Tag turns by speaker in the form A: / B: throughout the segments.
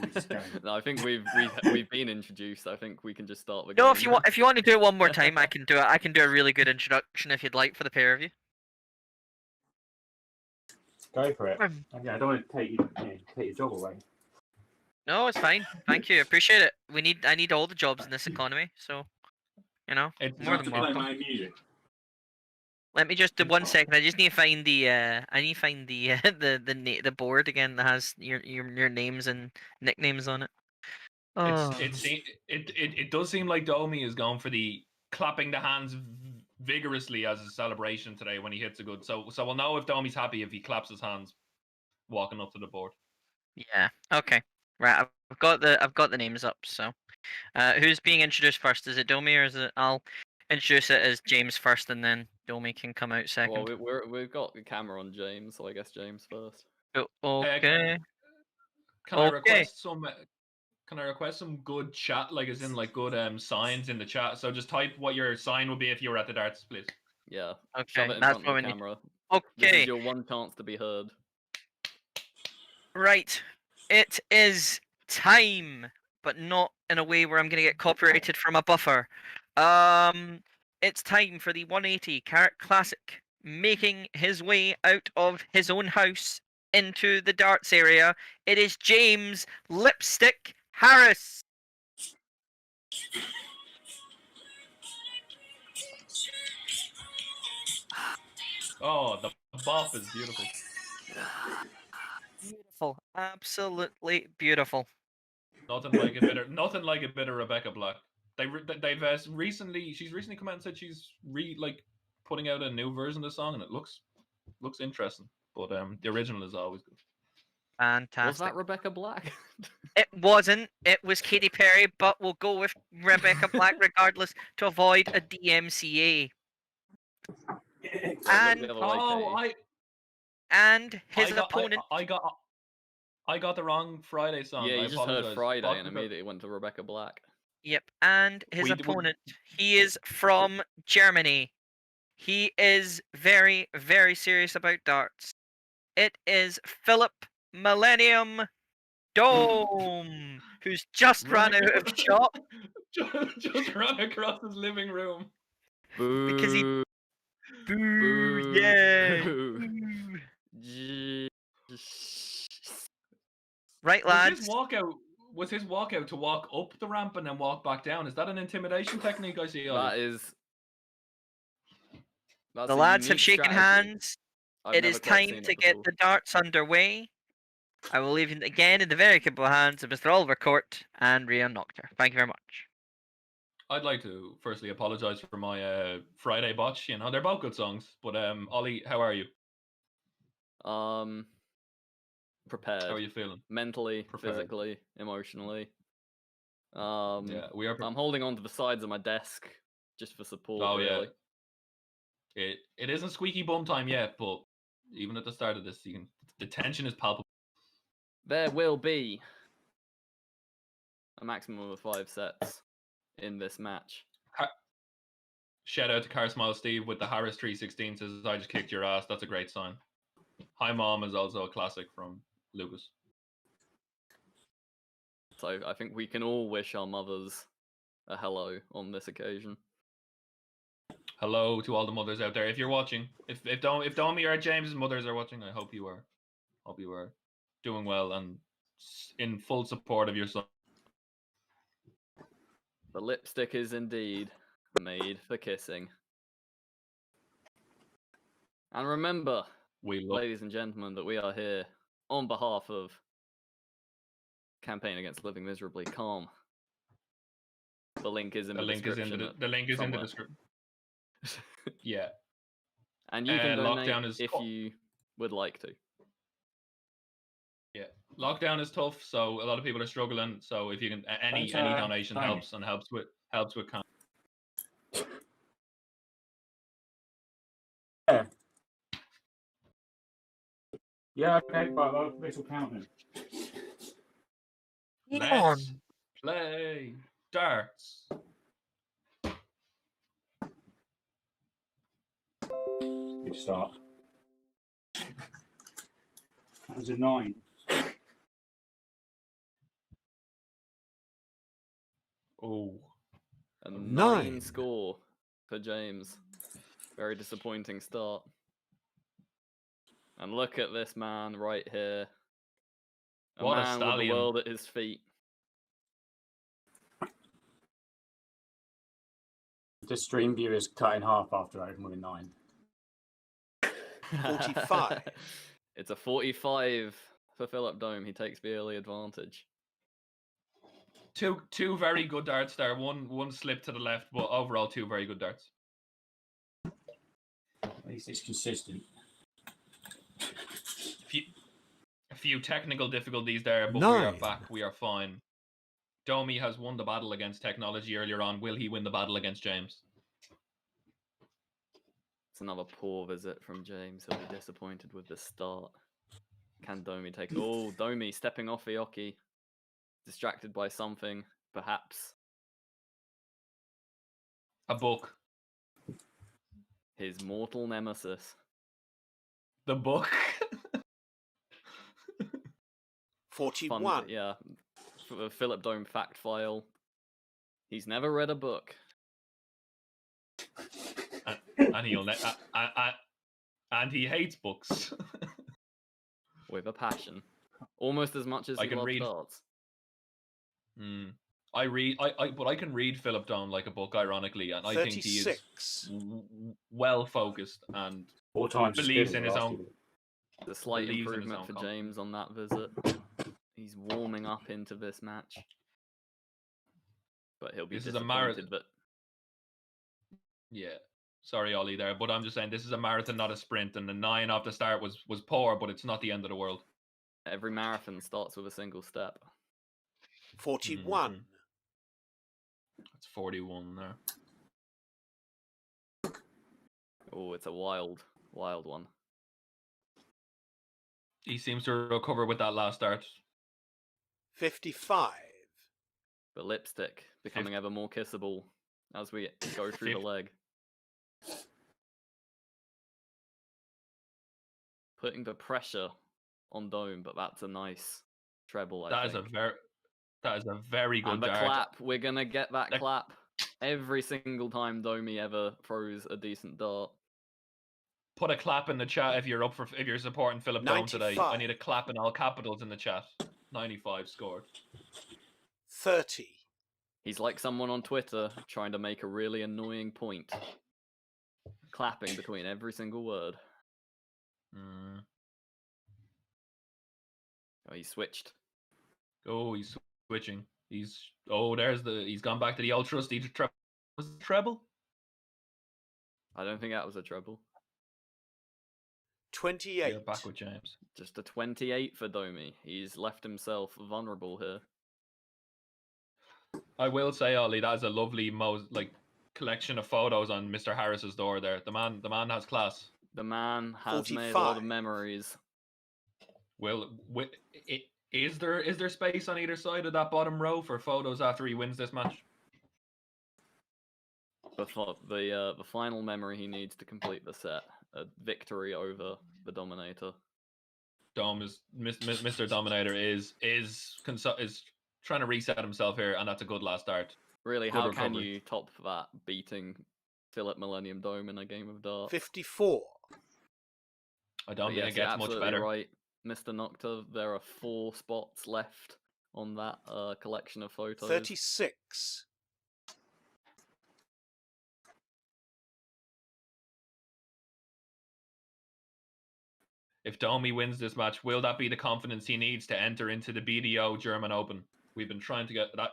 A: we just going?
B: No, I think we've been introduced. I think we can just start the
C: No,
B: game.
C: if you want to do it one more time, I can do it. I can do a really good introduction if you'd like for the pair of you.
A: Go for it. Okay, I don't want to take your job away.
C: No, it's fine. Thank you. Appreciate it. I need all the jobs in this economy, so
D: It's
C: more than welcome.
A: My music.
C: Let me just do 1 second. I just need to find the board again that has your names and nicknames on it. Oh.
D: It does seem like Dohmi is going for the clapping the hands vigorously as a celebration today when he hits a good. So we'll know if Dohmi's happy if he claps his hands walking up to the board.
C: Yeah. Okay. Right. I've got the names up. So, who's being introduced first? Is it Dohmi or is it? I'll introduce it as James first, and then Dohmi can come out second.
B: Well, we've got the camera on James, so I guess James first.
C: Okay.
D: Can I request some? Can I request some good chat, like as in like good signs in the chat? So just type what your sign would be if you were at the darts, please.
B: Yeah.
C: Okay.
B: Shove it in
C: That's
B: front
C: what
B: of
C: we
B: the
C: need.
B: camera.
C: Okay.
B: This is your one chance to be heard.
C: Right. It is time, but not in a way where I'm going to get copyrighted from a buffer. It's time for the 180 Carat Classic, making his way out of his own house into the darts area. It is James Lipstick Harris.
D: Oh, the bop is beautiful.
C: Beautiful, absolutely beautiful.
D: Nothing like a bit of Rebecca Black. She's recently come out and said she's putting out a new version of the song, and it looks interesting. But the original is always good.
C: Fantastic.
B: Was that Rebecca Black?
C: It wasn't. It was Katy Perry, but we'll go with Rebecca Black regardless to avoid a DMCA. And his opponent.
D: I got the wrong Friday song.
B: Yeah,
D: I
B: you just
D: apologize.
B: heard Friday and immediately went to Rebecca Black.
C: Yep, and his opponent. He is from Germany. He is very, very serious about darts. It is Phillip Millennium Dohm, who's just run out of shop.
D: just ran across his living room.
B: Boo.
C: Because he. Boo, yeah. Right, lads.
D: Was his walkout to walk up the ramp and then walk back down? Is that an intimidation technique I see?
B: That's
C: the lads have shaken hands. It is time to get the darts underway. I will leave it again in the very capable hands of Mr. Oliver Court and Rian Nocter. Thank you very much.
D: I'd like to firstly apologise for my Friday botch. You know, they're both good songs. But Ollie, how are you?
B: Prepared.
D: How are you feeling?
B: Mentally, physically, emotionally.
D: Yeah, we are.
B: I'm holding on to the sides of my desk just for support.
D: Oh
B: really.
D: Yeah. It isn't squeaky bum time yet, but even at the start of this, the tension is palpable.
B: There will be a maximum of 5 sets in this match.
D: Shout out to Car Smile Steve with the Harris 316 says, I just kicked your ass. That's a great sign. Hi Mom is also a classic from Lucas.
B: So I think we can all wish our mothers a hello on this occasion.
D: Hello to all the mothers out there. If you're watching, if Dohmi or James's mothers are watching, I hope you are doing well and in full support of your son.
B: The lipstick is indeed made for kissing. And remember, ladies and gentlemen, that we are here on behalf of Campaign Against Living Miserably Calm. The link is in the description.
D: The link is in the description. Yeah.
B: And you can donate if you would like to.
D: Yeah. Lockdown is tough, so a lot of people are struggling. So if you can, any donation helps and helps with
A: Yeah, okay, well, this will count then.
D: Let's play darts.
A: Good start. That was a 9.
D: Oh,
B: A
E: 9.
B: 9 score for James. Very disappointing start. And look at this man right here. A
D: What a
B: man with the
D: stallion.
B: world at his feet.
A: The stream view is cut in half after I open with a 9.
E: 45.
B: It's a 45 for Phillip Dohm. He takes the early advantage.
D: Two very good darts there. One slip to the left, but overall 2 very good darts.
A: At least it's consistent.
D: A few technical difficulties there, but we are
E: 9.
D: back. We are fine. Dohmi has won the battle against technology earlier on. Will he win the battle against James?
B: It's another poor visit from James. He'll be disappointed with the start. Can Dohmi take... Oh, Dohmi stepping off Ioki. Distracted by something, perhaps.
D: A book.
B: His mortal nemesis.
D: The book.
E: 41.
B: Fun, yeah. Phillip Dohm fact file. He's never read a book.
D: And and he hates books.
B: With a passion. Almost as much as
D: I
B: he
D: can
B: loves
D: read.
B: darts.
D: But I can read Phillip Dohm like a book, ironically, and I think he is
E: 36.
D: well focused and
A: 4 times as
D: believes
A: good
D: in
A: as
D: his
A: last
D: own.
A: year.
B: The slight
D: Believes in his
B: improvement
D: own
B: for
D: confidence.
B: James on that visit. He's warming up into this match. But he'll be
D: This is a
B: disappointed. But
D: Yeah, sorry, Ollie, there, but I'm just saying this is a marathon, not a sprint, and the 9 off the start was poor, but it's not the end of the world.
B: every marathon starts with a single step.
E: 41.
D: It's 41 there.
B: Oh, it's a wild one.
D: He seems to recover with that last start.
E: 55.
B: But lipstick becoming ever more kissable as we go through the leg. Putting the pressure on Dohm, but that's a nice treble, I think.
D: That is a very good
B: And the
D: dart.
B: clap, we're gonna get that clap every single time Dohmi ever throws a decent dart.
D: Put a clap in the chat if you're supporting Phillip Dohm today.
E: 95.
D: I need a clap in all capitals in the chat. 95 scored.
E: 30.
B: He's like someone on Twitter trying to make a really annoying point. Clapping between every single word. Oh, he switched.
D: Oh, he's switching. He's gone back to the old trusty treble. Was it treble?
B: I don't think that was a treble.
E: 28.
D: Yeah, back with James.
B: Just a 28 for Dohmi. He's left himself vulnerable here.
D: I will say, Ollie, that is a lovely collection of photos on Mr. Harris's door there. The man has class.
B: The man has made a
E: 45.
B: lot of memories.
D: Is there space on either side of that bottom row for photos after he wins this match?
B: The final memory he needs to complete the set. A victory over the Dominator.
D: Mr. Dominator is trying to reset himself here, and that's a good last start.
B: Really,
D: Good
B: how can
D: recovery.
B: you top that, beating Phillip Millennium Dohm in a game of darts?
E: 54.
D: I don't
B: But
D: think
B: yes,
D: it
B: you're
D: gets much
B: absolutely
D: better.
B: right, Mr. Nocta. There are 4 spots left on that collection of photos.
E: 36.
D: If Dohmi wins this match, will that be the confidence he needs to enter into the BDO German Open? We've been trying to get that.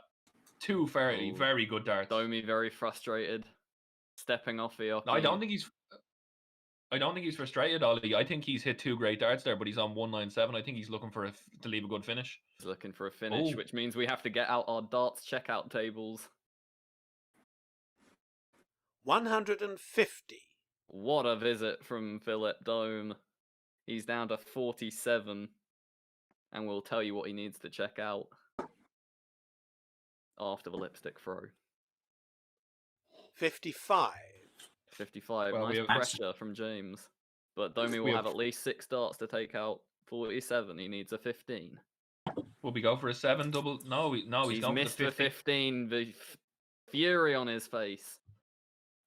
D: 2 very good darts.
B: Dohmi very frustrated, stepping off the
D: I don't think he's frustrated, Ollie. I think he's hit 2 great darts there, but he's on 197. I think he's looking to leave a good finish.
B: He's looking for a finish, which means we have to get out our darts checkout tables.
E: 150.
B: What a visit from Phillip Dohm. He's down to 47, and we'll tell you what he needs to check out after the lipstick throw.
E: 55.
B: 55,
D: Well,
B: nice pressure from James. But Dohmi will have at least 6 darts to take out 47. He needs a 15.
D: Will we go for a 7 double? No, he's
B: He's
D: going
B: missed
D: for the
B: the
D: 15.
B: 15. The fury on his face.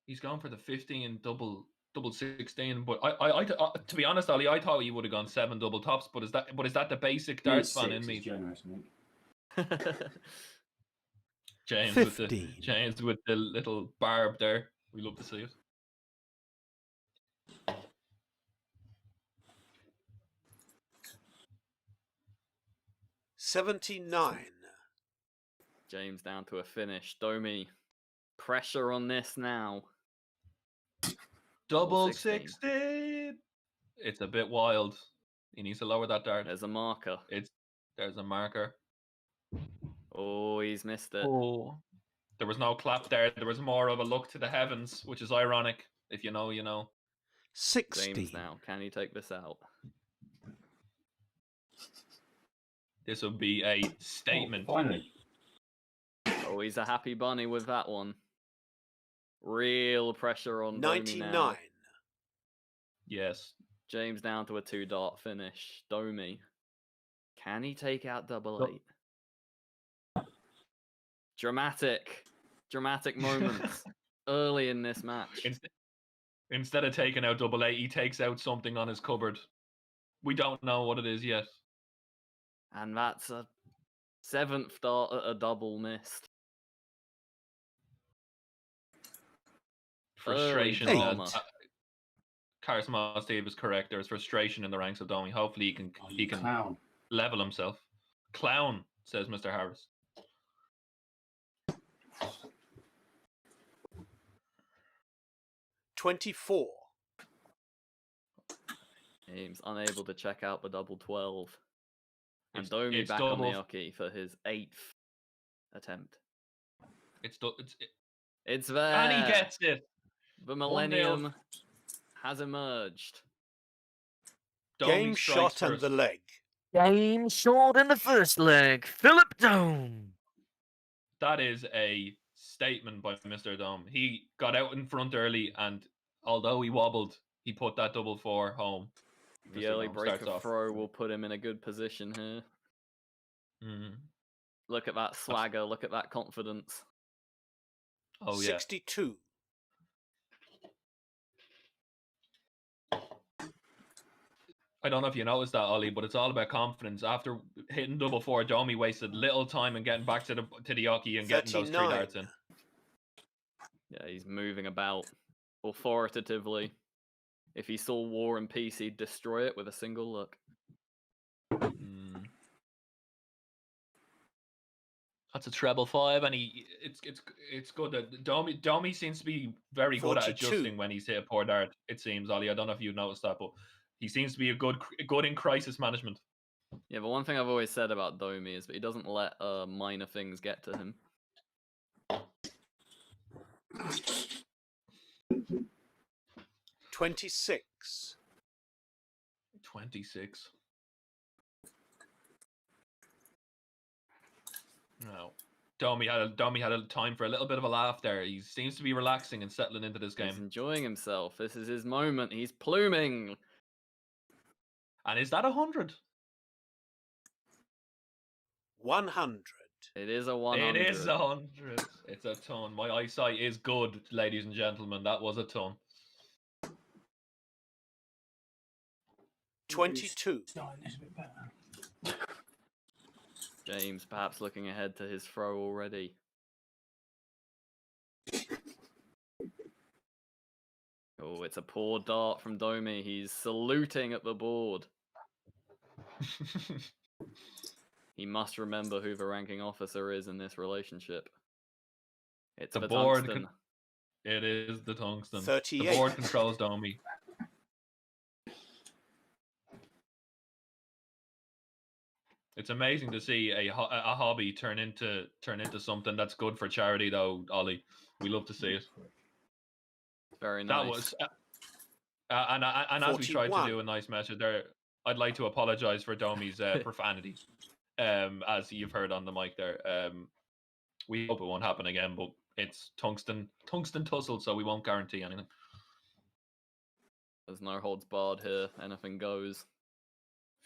D: He's going for the 15 double 16. But I to be honest, Ali, I thought he would have gone 7 double tops. But is that the basic darts fan in me?
A: Generous, mate.
D: James
E: 15.
D: with the little barb there. We love to see it.
E: $79.
B: James down to a finish. Dohmi, pressure on this now.
D: Double
B: 16.
D: 16. It's a bit wild. He needs to lower that dart.
B: There's a marker.
D: There's a marker.
B: Oh, he's missed it.
D: Oh, there was no clap there. There was more of a look to the heavens, which is ironic. If you know, you know.
E: 60.
B: James now. Can he take this out?
D: This would be a statement.
A: Oh, finally.
B: Oh, he's a happy bunny with that one. Real pressure on Dohmi now.
E: 99.
D: Yes.
B: James down to a 2-dart finish. Dohmi. Can he take out double 8? Dramatic moments early in this match.
D: Instead of taking out double 8, he takes out something on his cupboard. We don't know what it is yet.
B: And that's a 7th dart at a double missed.
D: Frustration.
B: Early drama.
D: Charisma Steve is correct. There's frustration in the ranks of Dohmi. Hopefully he can
A: Clown.
D: level himself. Clown, says Mr. Harris.
E: $24.
B: James unable to check out the double 12. And
D: It's-
B: Dohmi
D: it's
B: back on the
D: double-
B: oki for his 8th attempt.
D: It's
B: there.
D: and he gets it.
B: The
D: 1-0.
B: millennium has emerged.
D: Dohmi
E: Game
D: strikes
E: shot and
D: first.
E: the leg.
C: Game short in the first leg. Phillip Dohm.
D: That is a statement by Mr. Dohm. He got out in front early, and although he wobbled, he put that double 4 home.
B: The
D: Mr.
B: early
D: Dohm
B: break
D: starts
B: of
D: off.
B: throw will put him in a good position here.
D: Mhm.
B: Look at that swagger. Look at that confidence.
D: Oh, yeah.
E: 62.
D: I don't know if you noticed that, Ollie, but it's all about confidence. After hitting double 4, Dohmi wasted little time in getting back to the oki and getting those 3
E: 39.
D: darts in.
B: Yeah, he's moving about authoritatively. If he saw war and peace, he'd destroy it with a single look.
D: That's a treble 5, and it's good that Dohmi seems to be very good at
E: 42.
D: adjusting when he's hit a poor dart. It seems, Ollie. I don't know if you've noticed that, but he seems to be good in crisis management.
B: Yeah, but one thing I've always said about Dohmi is that he doesn't let minor things get to him.
E: 26.
D: 26. No. Dohmi had a time for a little bit of a laugh there. He seems to be relaxing and settling into this
B: He's
D: game.
B: enjoying himself. This is his moment. He's pluming.
D: And is that 100?
E: 100.
B: It is a 100.
D: It is 100. It's a ton. My eyesight is good, ladies and gentlemen. That was a ton.
E: 22.
A: Starting this a bit better.
B: James perhaps looking ahead to his throw already. Oh, it's a poor dart from Dohmi. He's saluting at the board. He must remember who the ranking officer is in this relationship. It's
D: The
B: the
D: board
B: tungsten.
D: It is the tungsten.
E: 38.
D: The board controls Dohmi. It's amazing to see a hobby turn into something that's good for charity, though, Ollie. We love to see it.
B: Very nice.
D: That was, and as we tried to
E: 41.
D: do a nice message there, I'd like to apologise for Dohmi's profanity, as you've heard on the mic there. We hope it won't happen again, but it's tungsten tussle, so we won't guarantee anything.
B: There's no holds barred here. Anything goes.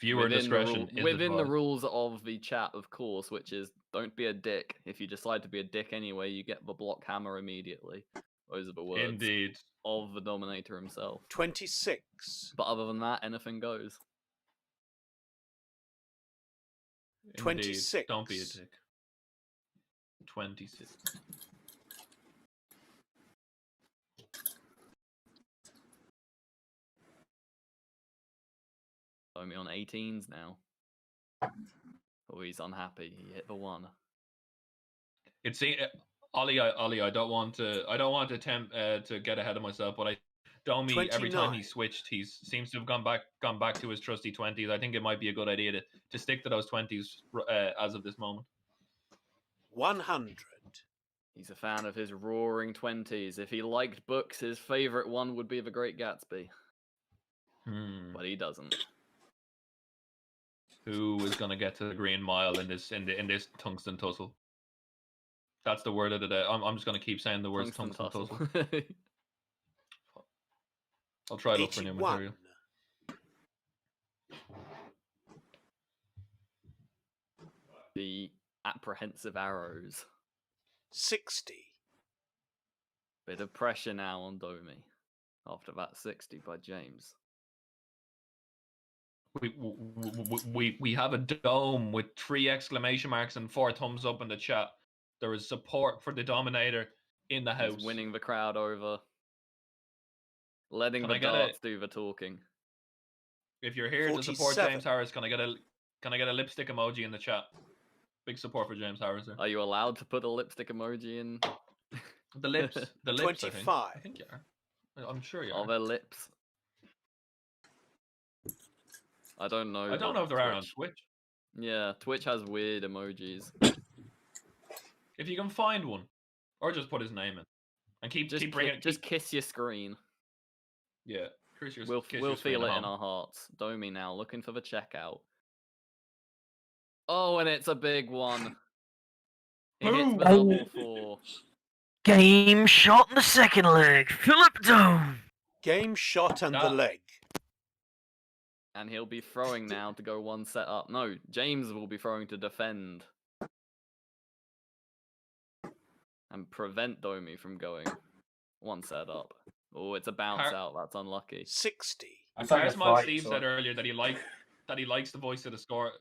D: Viewer discretion is
B: within the
D: advised.
B: rules of the chat, of course, which is don't be a dick. If you decide to be a dick anyway, you get the block hammer immediately. Those are the words
D: Indeed.
B: of the Dominator himself.
E: 26.
B: But other than that, anything goes.
D: Indeed.
E: 26.
D: Don't be a dick. 26.
B: Only on 18s now. Oh, he's unhappy. He hit the 1.
D: It's Ollie. I don't want to attempt to get ahead of myself, but Dohmi, every time
E: 29.
D: he switched, he seems to have gone back to his trusty 20s. I think it might be a good idea to stick to those 20s as of this moment.
E: 100.
B: He's a fan of his roaring 20s. If he liked books, his favorite one would be The Great Gatsby. But he doesn't.
D: Who is going to get to the Green Mile in this tungsten tussle? That's the word of the day. I'm just going to keep saying the words tungsten tussle. I'll try to look for new
E: 81.
D: material.
B: The apprehensive arrows.
E: 60.
B: Bit of pressure now on Dohmi. After that 60 by James.
D: We have a Dohm with 3 exclamation marks and 4 thumbs up in the chat. There is support for the Dominator in the house.
B: He's winning the crowd over. Letting
D: Can
B: the
D: I get
B: darts do the talking.
D: If you're here to support
E: 47.
D: James Harris, can I get a lipstick emoji in the chat? Big support for James Harris there.
B: Are you allowed to put a lipstick emoji in?
D: The lips. The lips,
E: 25.
D: I think you are. I'm sure you
B: Are
D: are.
B: there lips? I don't know.
D: I don't know if there are on Twitch.
B: Yeah, Twitch has weird emojis.
D: If you can find one, or just put his name in, and keep bringing.
B: Just kiss your screen.
D: Yeah, kiss your,
B: We'll
D: kiss
B: feel
D: your screen
B: it
D: at
B: in
D: home.
B: our hearts. Dohmi now looking for the checkout. Oh, and it's a big one. He hits the double 4.
C: Game shot in the second leg. Phillip Dohm.
E: Game shot and the
D: That-
E: leg.
B: And he'll be throwing now to go 1 set up. No, James will be throwing to defend. And prevent Dohmi from going 1 set up. Oh, it's a bounce out. That's unlucky.
E: 60.
A: I saw
D: Harris
A: the
D: Mod
A: fight,
D: Steve
A: so-
D: said earlier that he likes the voice of the score.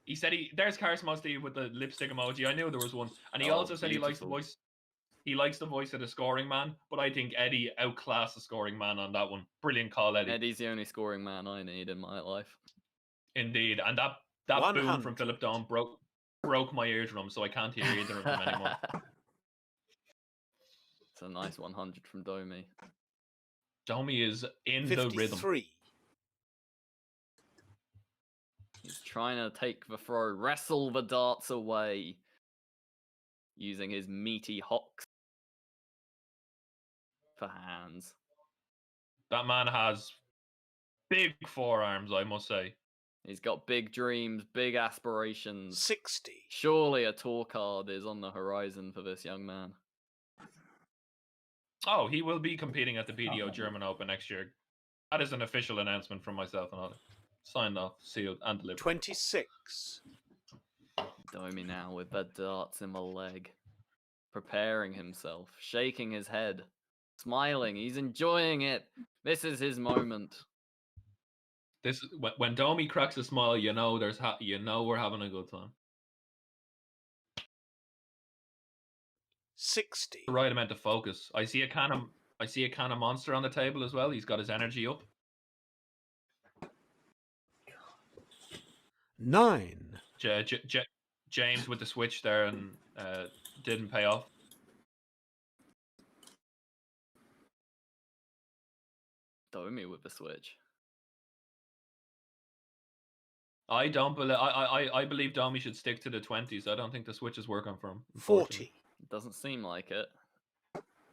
D: He said there's Harris Mod Steve with the lipstick emoji. I knew there was one, and he
B: Oh,
D: also said he likes the
B: beautiful.
D: voice. He likes the voice of the scoring man, but I think Eddie outclassed the scoring man on that one. Brilliant call, Eddie.
B: Eddie's the only scoring man I need in my life.
D: Indeed, and that boom
E: 100.
D: from Phillip Dohm broke my eardrum, so I can't hear either of them anymore.
B: It's a nice 100 from Dohmi.
D: Dohmi is in the rhythm.
E: 53.
B: He's trying to take the throw, wrestle the darts away. Using his meaty hocks for hands.
D: That man has big forearms, I must say.
B: He's got big dreams, big aspirations.
E: 60.
B: Surely a tour card is on the horizon for this young man.
D: Oh, he will be competing at the BDO German Open next year. That is an official announcement from myself and Ollie. Signed off, sealed, and delivered.
E: 26.
B: Dohmi now with the darts in the leg. Preparing himself, shaking his head, smiling. He's enjoying it. This is his moment.
D: This when Dohmi cracks a smile, you know we're having a good time.
E: 60.
D: The right amount of focus. I see a can of Monster on the table as well. He's got his energy up.
E: 9.
D: James with the switch there and didn't pay off.
B: Dohmi with the switch.
D: I believe Dohmi should stick to the 20s. I don't think the switch is working for him.
E: 40.
B: Doesn't seem like it.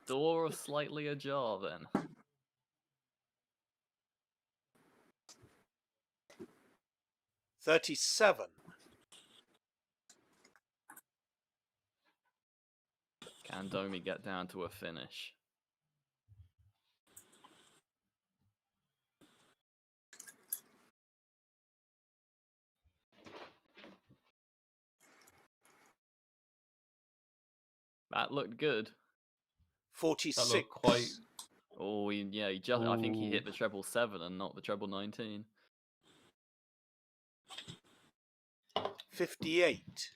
B: Door slightly ajar then.
E: 37.
B: Can Dohmi get down to a finish? That looked good.
E: 46.
D: That looked quite.
B: Oh, he just. I think he hit
A: Ooh.
B: the treble 7 and not the treble 19.
E: 58.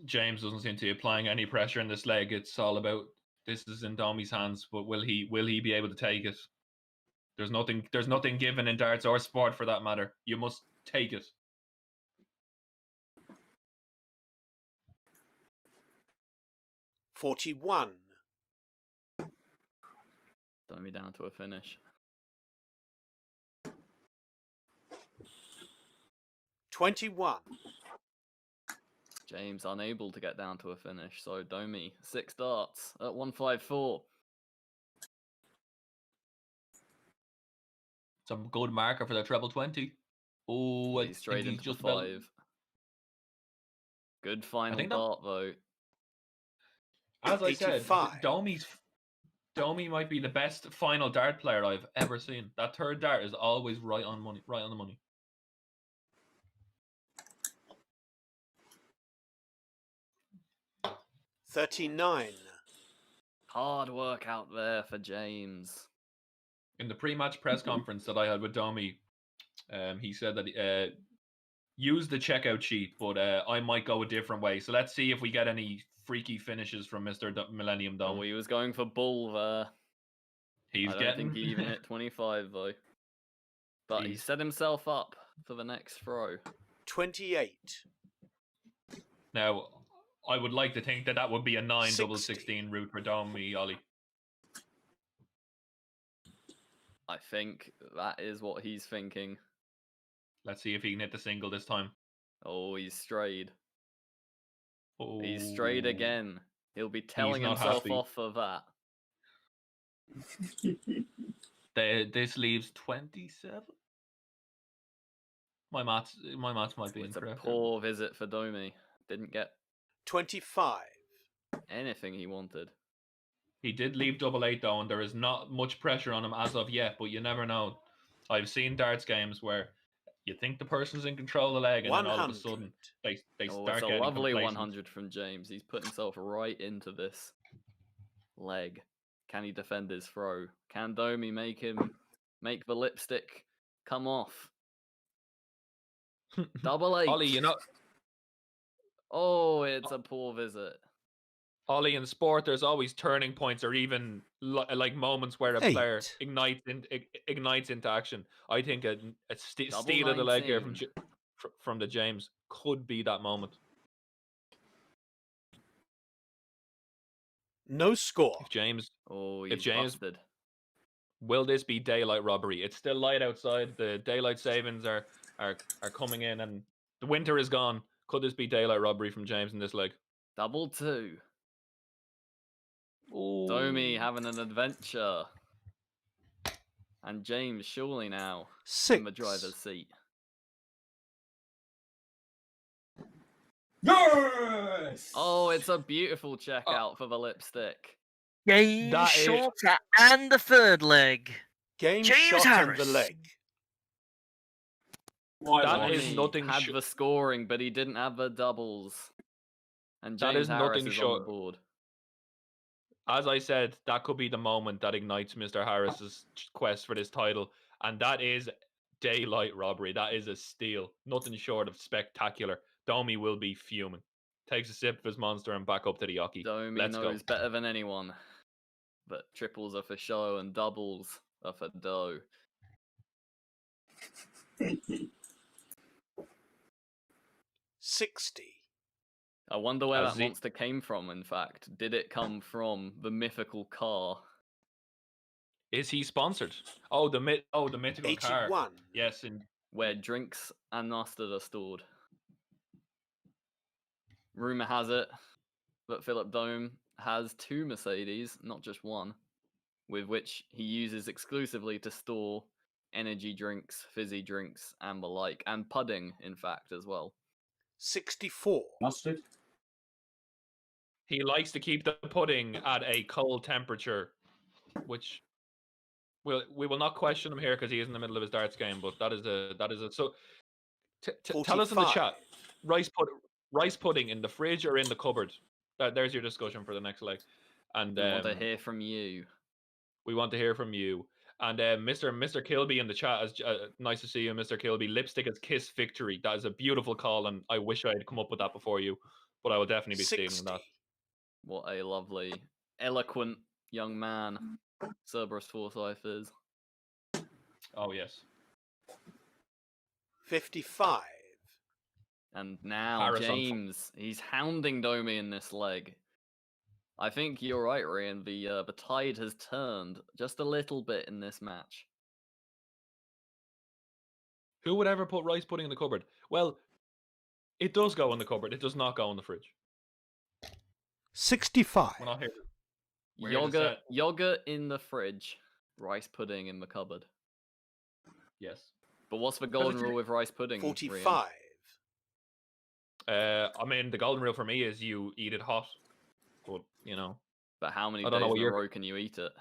D: James doesn't seem to be applying any pressure in this leg. It's all about this is in Dohmi's hands, but will he be able to take it? There's nothing given in darts or sport for that matter. You must take it.
E: $41.
B: Dohmi down to a finish.
E: 21.
B: James unable to get down to a finish, so Dohmi 6 darts at 154.
D: It's a good marker for the treble 20. Oh,
B: He's straight into
D: just
B: the 5. Good final dart though.
D: As I said,
E: 85.
D: Dohmi might be the best final dart player I've ever seen. That third dart is always right on the money.
E: $39.
B: Hard work out there for James.
D: In the pre-match press conference that I had with Dohmi, he said that use the checkout sheet, but I might go a different way. So let's see if we get any freaky finishes from Mr. Millennium Dohm.
B: Oh, he was going for bull there.
D: He's
B: I don't think he even hit 25 though. But he set himself up for the next throw.
E: 28.
D: Now, I would like to think that would be a 9
E: 60.
D: double 16 route for Dohmi, Ollie.
B: I think that is what he's thinking.
D: Let's see if he can hit the single this time.
B: Oh, he's strayed.
D: Oh.
B: He's strayed again. He'll be telling
D: not
B: himself
D: happy.
B: off for that.
D: This leaves 27. My maths might be
B: It's a
D: incorrect.
B: poor visit for Dohmi. Didn't get
E: 25.
B: anything he wanted.
D: He did leave double 8 though, and there is not much pressure on him as of yet, but you never know. I've seen darts games where you think the person's in control of the leg, and then all of a sudden they
B: Oh,
D: start
B: it's a
D: getting
B: lovely
D: complacent.
B: 100 from James. He's put himself right into this leg. Can he defend his throw? Can Dohmi make the lipstick come off? Double 8.
D: Ollie, you know,
B: Oh, it's a poor visit.
D: Ollie, in sport, there's always turning points or even like moments where a player
E: 8.
D: ignites into action. I think a
B: Double
D: steal of the leg here
B: 19.
D: from the James could be that moment.
E: No score.
D: If James,
B: Oh, he's
D: James-
B: busted.
D: will this be daylight robbery? It's still light outside. The daylight savings are coming in, and the winter is gone. Could this be daylight robbery from James in this leg?
B: Double 2.
D: Ooh.
B: Dohmi having an adventure. And James surely now
E: 6.
B: in the driver's seat.
A: Yes!
B: Oh, it's a beautiful checkout for the lipstick.
C: Game
D: That is-
C: shorter and the third leg.
E: Game
C: James
E: shot
C: Harris.
E: and the leg.
A: Why
D: That
A: not?
D: is
B: Dohmi
D: nothing
B: had
D: sh-
B: the scoring, but he didn't have the doubles. And
D: That
B: James
D: is
B: Harris
D: nothing
B: is on
D: short-
B: the board.
D: As I said, that could be the moment that ignites Mr. Harris's quest for this title, and that is daylight robbery. That is a steal. Nothing short of spectacular. Dohmi will be fuming. Takes a sip of his monster and back up to the Yoki.
B: Dohmi
D: Let's go.
B: knows better than anyone. But triples are for show and doubles are for dough.
E: $60.
B: I wonder where
D: As
B: that
D: the-
B: monster came from, in fact. Did it come from the mythical car?
D: Is he sponsored? Oh, the mythical car.
E: 81.
D: Yes, and
B: Where drinks and mustard are stored. Rumour has it that Phillip Dohm has 2 Mercedes, not just one, with which he uses exclusively to store energy drinks, fizzy drinks, and the like, and pudding, in fact, as well.
E: 64.
A: Mustard?
D: he likes to keep the pudding at a cold temperature, which we will not question him here because he is in the middle of his darts game. But that is a so. Tell us in the
E: 45.
D: chat, rice pudding in the fridge or in the cupboard? there's your discussion for the next leg. And
B: We want to hear from you.
D: we want to hear from you. And Mr. Kilby in the chat, is nice to see you, Mr. Kilby. Lipstick has kissed victory. That is a beautiful call, and I wish I had come up with that before you, but I will definitely be stealing
E: 60.
D: that.
B: What a lovely, eloquent young man Cerberus Forsyth is.
D: Oh yes.
E: 55.
B: And now
D: Paris on
B: James, he's hounding Dohmi in this leg. I think you're right, Rian. The tide has turned just a little bit in this match.
D: Who would ever put rice pudding in the cupboard? Well, it does go in the cupboard. It does not go in the fridge.
E: 65.
D: We're not here. We're here to
B: Yogurt in the fridge, rice pudding in the cupboard.
D: Yes.
B: But what's the golden rule with rice pudding?
E: 45.
B: Rian?
D: I mean, the golden rule for me is you eat it hot. But, you know.
B: But how many
D: I
B: days
D: don't know
B: in
D: what
B: a row can you eat it?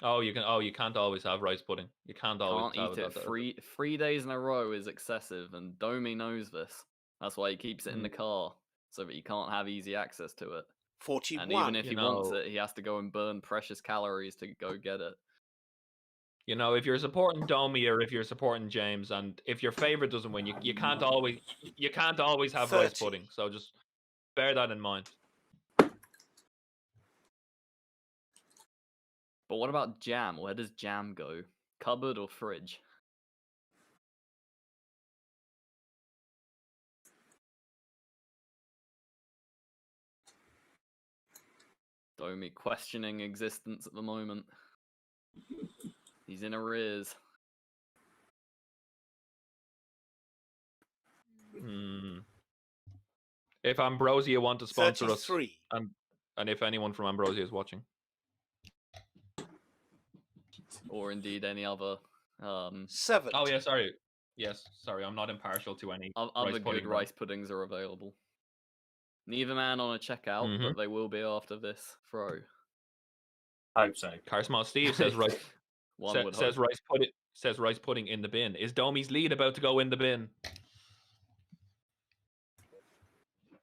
D: Oh, you can. Oh, you can't always have rice pudding. You can't always
B: Can't
D: have
B: eat it. Three days in a row is excessive, and Dohmi knows this. That's why he keeps it in the car, so that you can't have easy access to it.
E: 41.
B: And even if he wants it, he has to go and burn precious calories to go get it.
D: You know, if you're supporting Dohmi or if you're supporting James, and if your favorite doesn't win, you can't always have
E: 30.
D: rice pudding. So just bear that in mind.
B: But what about jam? Where does jam go? Cupboard or fridge? Dohmi questioning existence at the moment. He's in arrears.
D: If Ambrosia want to sponsor
E: 33.
D: us, and if anyone from Ambrosia is watching,
B: Or indeed any other
E: 7.
D: oh yeah, sorry, yes, sorry, I'm not impartial to any
B: other good
D: brand.
B: rice puddings are available. Neither man on a checkout, but they will be after this throw.
A: I hope so.
D: Carsmall Steve says rice
B: One would
D: says
B: hope.
D: rice pudding in the bin. Is Dohmi's lead about to go in the bin?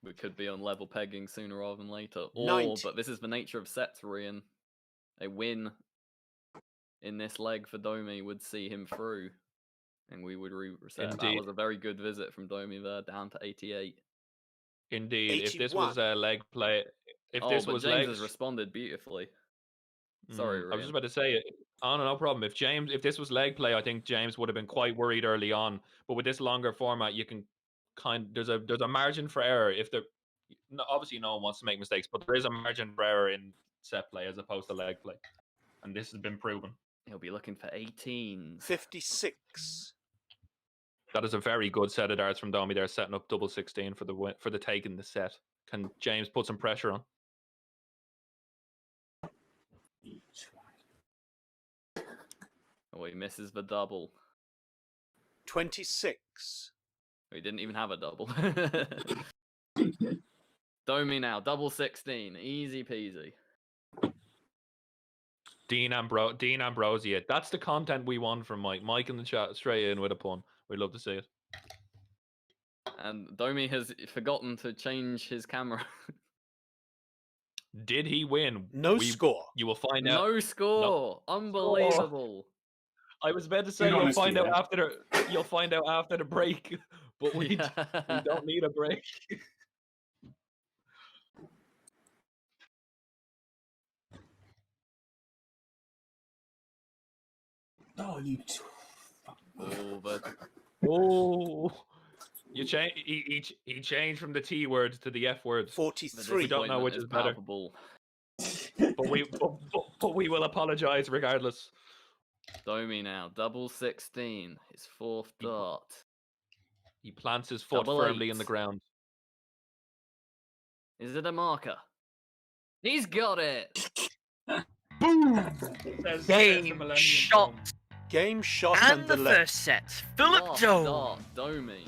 B: We could be on level pegging sooner rather than later. Or,
E: 90.
B: but this is the nature of sets, Rian. A win in this leg for Dohmi would see him through. And we would reset. That
D: Indeed.
B: was a very good visit from Dohmi there, down to 88.
D: Indeed. If this
E: 81.
D: was a leg play, if
B: Oh,
D: this
B: but
D: was
B: James
D: legs,
B: has responded beautifully. Sorry,
D: I was just
B: Rian.
D: about to say it. Oh no, no problem. If this was leg play, I think James would have been quite worried early on. But with this longer format, you can there's a margin for error. If there, obviously no one wants to make mistakes, but there is a margin for error in set play as opposed to leg play, and this has been proven.
B: He'll be looking for 18s.
E: 56.
D: That is a very good set of darts from Dohmi there, setting up double 16 for the take in the set. Can James put some pressure on?
B: Oh, he misses the double.
E: 26.
B: Oh, he didn't even have a double. Dohmi now, double 16. Easy peasy.
D: Dean Ambrosia. That's the content we want from Mike. Mike in the chat, straight in with a pun. We'd love to see it.
B: And Dohmi has forgotten to change his camera.
D: Did he win?
E: No score.
D: You will find out.
B: No score. Unbelievable.
D: I was about to say
A: Good
D: you'll find
A: honesty,
D: out you'll find out after the break, but we don't need a break.
A: Oh, you.
B: Oh, but
D: Oh, you change. He changed from the T word to the F word.
B: the
E: 43.
D: We don't know which
B: disappointment
D: is better.
B: palpable.
D: But we will apologize regardless.
B: Dohmi now, double 16. His fourth dart.
D: He plants his foot
B: Double
D: firmly
B: 8.
D: in the ground.
B: Is it a marker? He's got it.
D: Boom!
C: Game shot.
E: Game shot
C: And
E: and
C: the
E: the left.
C: first set. Phillip
B: Last
C: Dohm.
B: dart, Dohmi.